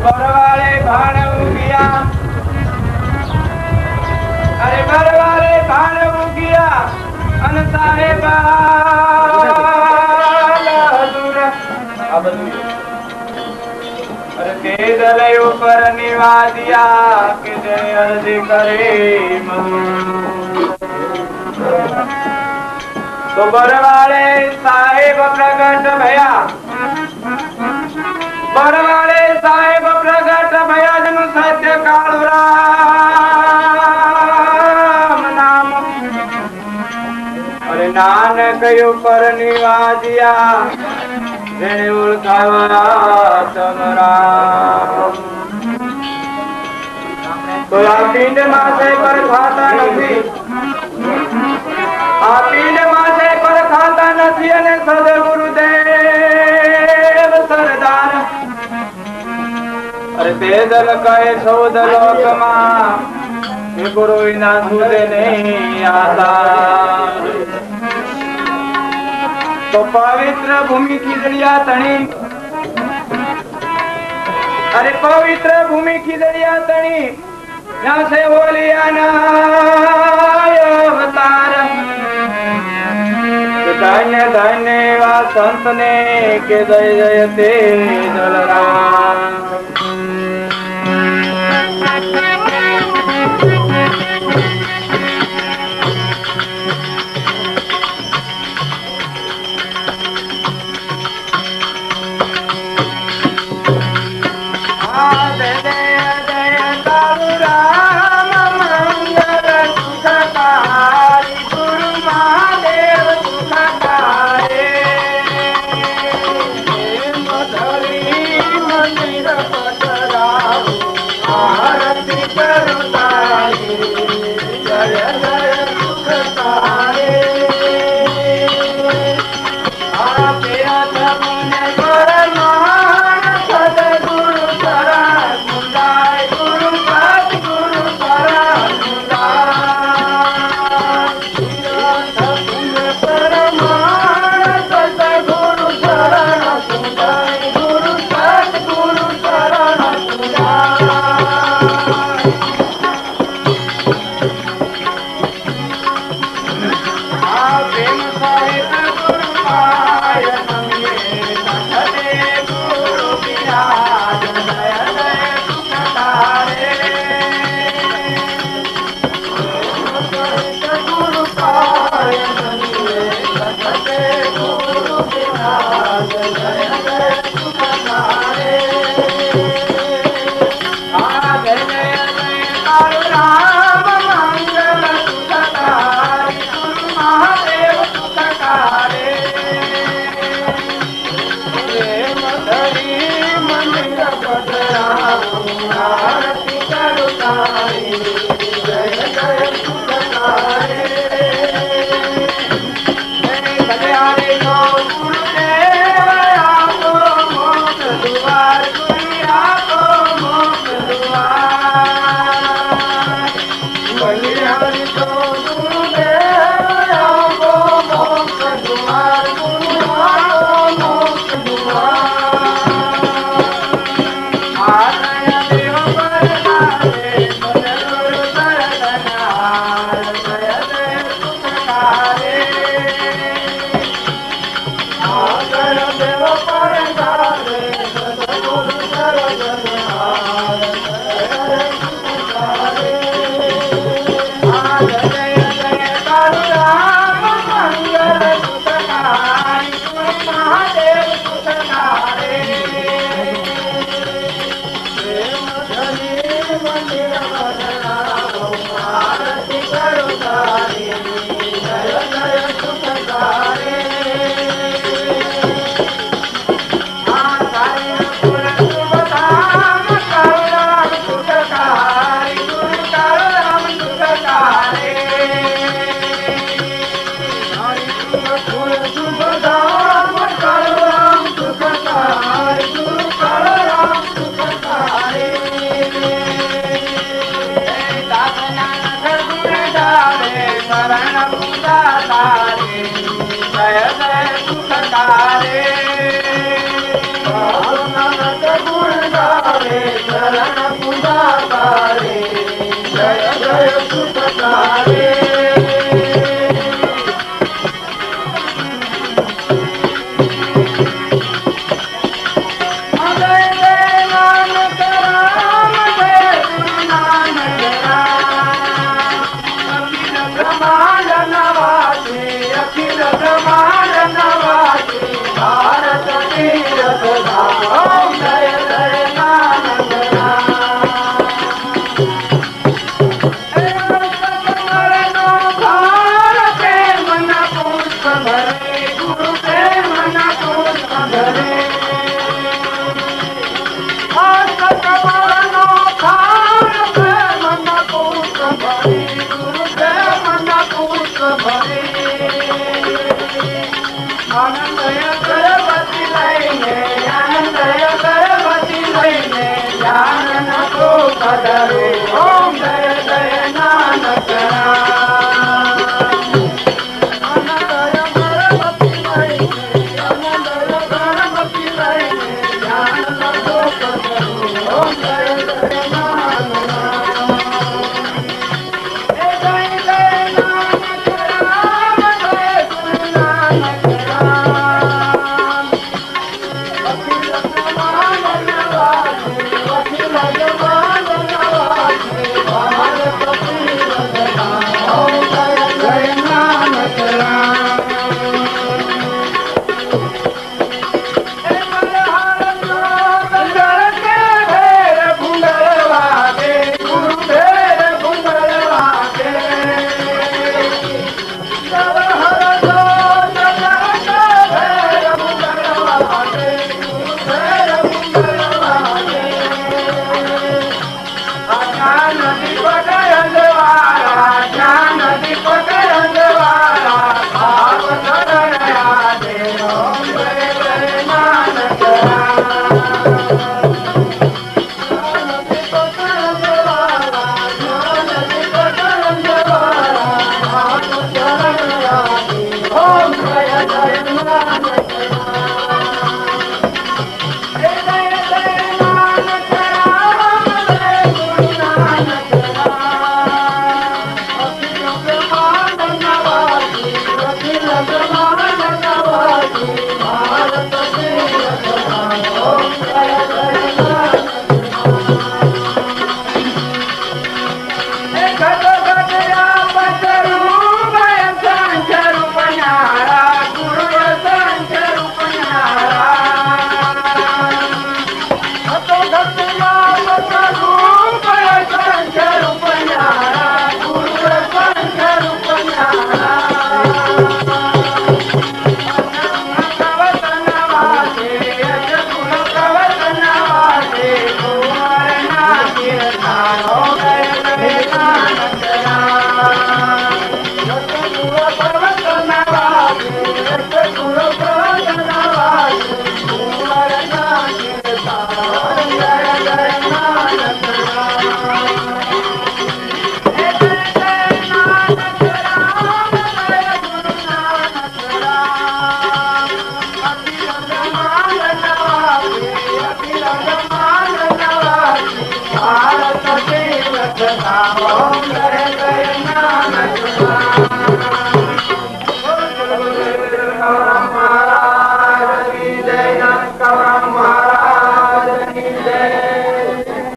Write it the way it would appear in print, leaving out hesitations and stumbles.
बरवाले भाण उगिया, अरे बरवाले भाण उगिया अन साहेबा अरे के दले ऊपर निवादिया के जय अर्ज करे तो बरवाले साहेब प्रगट भया, बरवाले साहेब प्रगट भया जन सत्य काल राम नाम, अरे नानक ऊपर निवादिया जेने ओळखावा तमराम। तो आ पिंड मासे पर खाता नहीं, आ पिंड मासे पर खाता नहीं अने सदगुरुदेव सरदार, अरे ते दल कहे सौद लोक मां गुरु विना सूझे नहीं आता। तो पवित्र भूमि खिजड़िया तणी, अरे पवित्र भूमि खिजड़िया तणी यहाँ से बोलिया ना अवतार, धन्य धन्य वा संत ने के जय जय ते जलराम। Hare चरण पूजा करे जय जय सुखकारी भारत तीरथ धाम जय जय नानक मन पुष्प भरे गुरु के मन पुष्प भरे मन पुष्प भरे गुरु के मन पुष्प भरे आनंदय गर्भवती लैने ज्ञान नको पधरे